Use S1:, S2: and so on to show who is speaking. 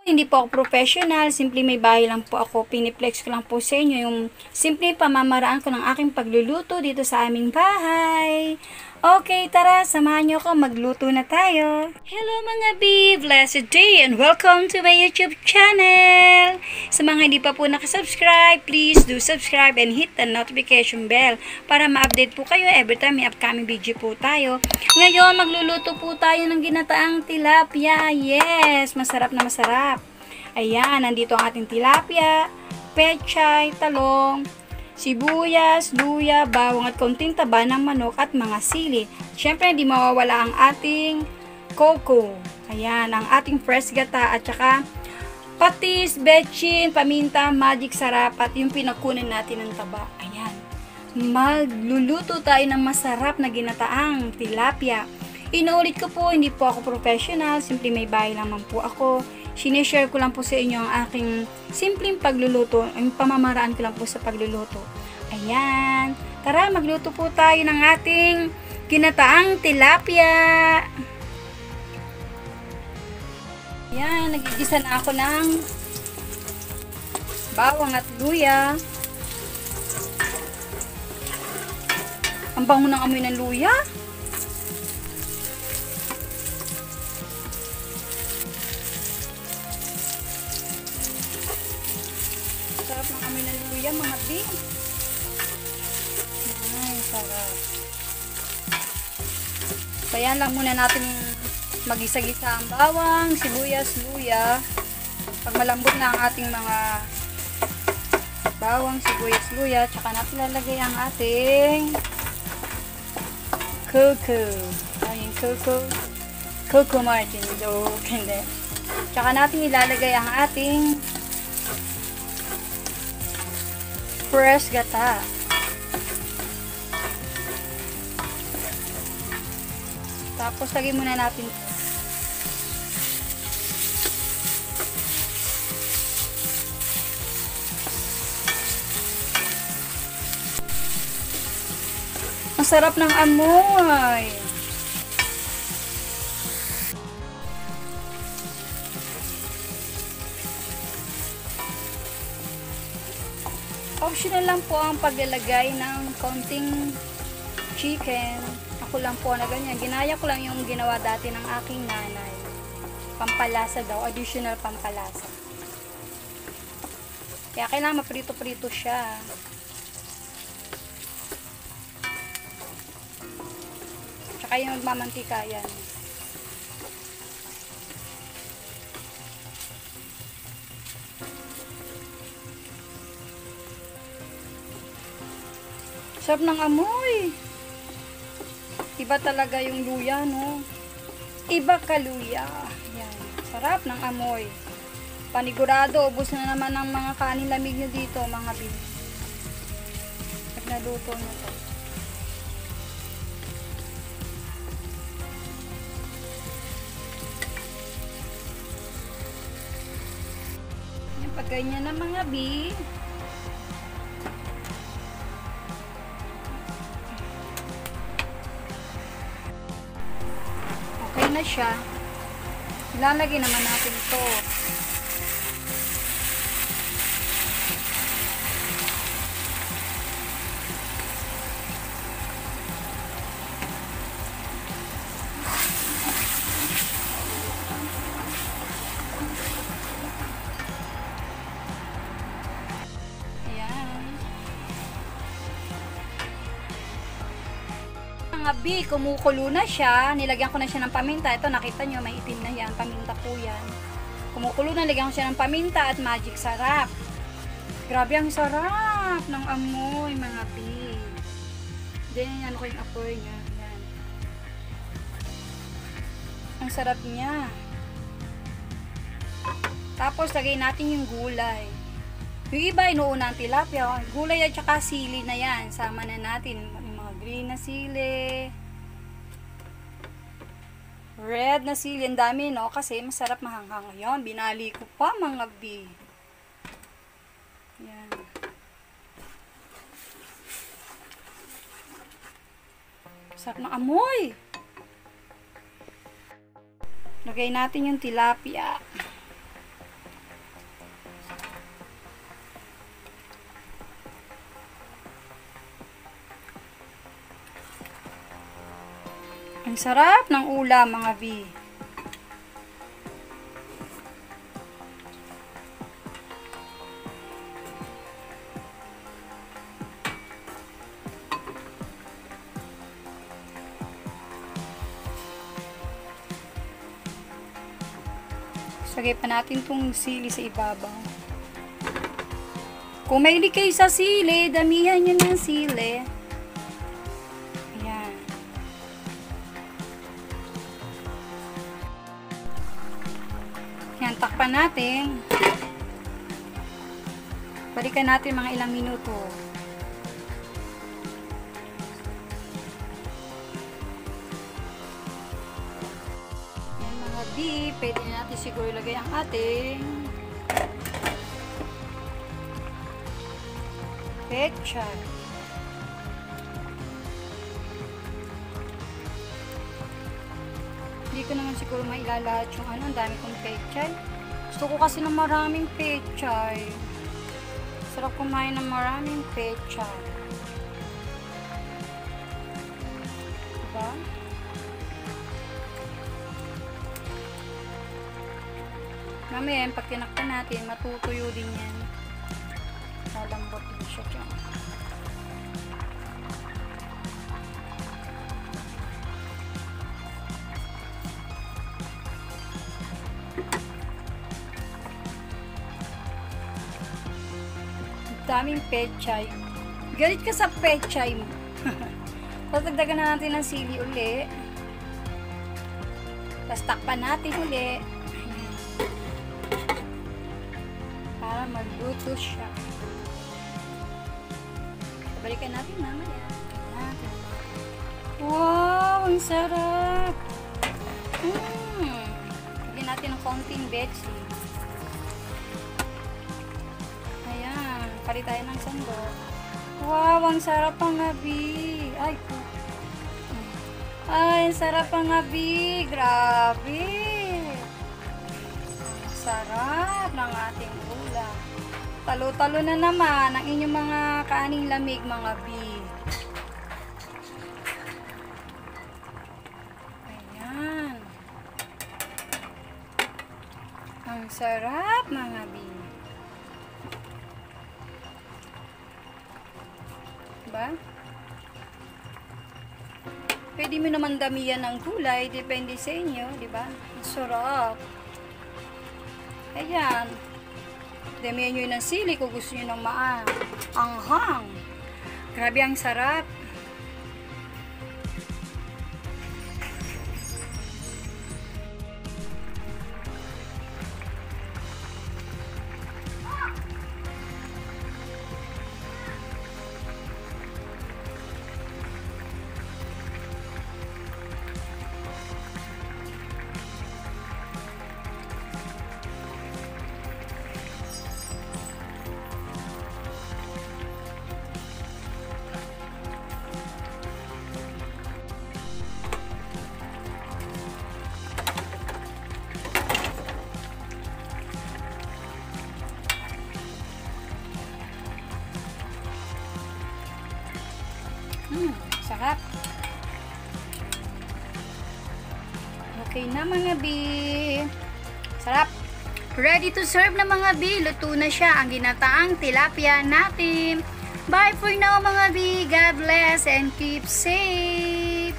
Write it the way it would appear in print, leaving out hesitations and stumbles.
S1: Hindi po ako professional, simple may bahay lang po ako. Piniplex ko lang po sa inyo yung simple pamamaraan ko ng aking pagluluto dito sa aming bahay. Okay, tara, samahan nyo ako, magluto na tayo. Hello mga B! Blessed day and welcome to my YouTube channel! Sa mga hindi pa po nakasubscribe, please do subscribe and hit the notification bell para ma-update po kayo every time may upcoming video po tayo. Ngayon, magluluto po tayo ng ginataang tilapia. Yes! Masarap na masarap. Ayan, nandito ang ating tilapia, pechay, talong, sibuyas, luya, bawang at konting taba ng manok at mga sili. Siyempre, hindi mawawala ang ating coco. Ayan, ang ating fresh gata at saka patis, betchin, paminta, magic sarap at yung pinakunan natin ng taba. Ayan. Magluluto tayo ng masarap na ginataang tilapia. Inuulit ko po, hindi po ako professional, simple may bahay naman po ako. Sinishare ko lang po sa inyo ang aking simpleng pagluluto, ang pamamaraan ko lang po sa pagluluto. Ayan. Tara, magluto po tayo ng ating ginataang tilapia. Ayan, nagigisa na ako ng bawang at luya. Ang bango ng amoy ng luya. Sarap ng amoy ng luya, mga bin. Ay, sarap. Bayan lang muna natin magisa-gisa ang bawang, sibuyas, luya. Pag malambot na ang ating mga bawang, sibuyas, luya, tsaka natin lalagay ang ating coco. Ay, coco martin. Hindi. Tsaka natin ilalagay ang ating fresh gata. Tapos lagyan muna natin ito. Ang sarap ng amoy. Optional lang po ang paglalagay ng konting chicken. Ako lang po na ganyan. Ginaya ko lang yung ginawa dati ng aking nanay. Pampalasa daw. Additional pampalasa. Kaya kailangan maprito-prito siya. Tsaka yung magmamantika yan. Sarap ng amoy. Iba talaga yung luya, no? Iba ka luya. Yan. Sarap ng amoy. Panigurado, ubos na naman ng mga kanin lamig nyo dito, mga bin. Pag naluto nyo to. Yan, pag ganyan na mga bin. Na siya, ilalagay naman natin ito. Mga B, kumukulo na siya. Nilagyan ko na siya ng paminta. Ito, nakita nyo, may itim na yan. Paminta po yan. Kumukulo na, nilagyan ko siya ng paminta at magic sarap. Grabe ang sarap ng amoy, mga B. Diyan, ano ko yung apoy niya. Yan. Ang sarap niya. Tapos, lagay natin yung gulay. Yung iba, inuuna ang tilapia. Gulay at saka sili na yan. Sama na natin. Green na sili, red na sili, ang dami, no? Kasi masarap mahanghang. Ayan, binali ko pa, mga B. Yan. Sarap ng amoy. Lagay natin yung tilapia. Ang sarap ng ulam mga B. Sagay pa natin itong sili sa ibabaw. Kung mahilig kayo sa sili, damihan nyo ng sili. Ayan. Ayan, takpan natin. Balikan natin mga ilang minuto. Pwede na natin siguro ilagay ang ating pechay. Hindi ko naman siguro mailalahat yung ang dami kong pechay. Gusto ko kasi ng maraming pechay. Sarap kumain ng maraming pechay. Diba? Mamaya, pag tinakpan natin, matutuyo din yan. Lalambot din siya dyan. Daming pechay. Galit ka sa pechay mo. Tatagdagan na natin ng sili uli. Tapos takpan natin uli. Para magluto siya. Balikan natin mamaya. Wow! Ang sarap! Lagyan natin ng konting betsi. Ayan. Pali tayo ng sandok. Wow! Ang sarap ang gabi! Ay! Ay! Ang sarap ang gabi! Grabe! Sarap ng ating ulam. Talo-talo na naman ang inyong mga kaaning lamig mga B. Ayan. Ang sarap mga B. Diba? Pwede mo naman damihan ng gulay. Depende sa inyo. Diba? Ang sarap. Ayan. Damihan nyo ng sili kung gusto nyo ng maanghang. Grabe ang sarap. Sarap. Okay na mga B. Sarap. Ready to serve na mga B. Luto na siya ang ginataang tilapia natin. Bye for now mga B. God bless and keep safe.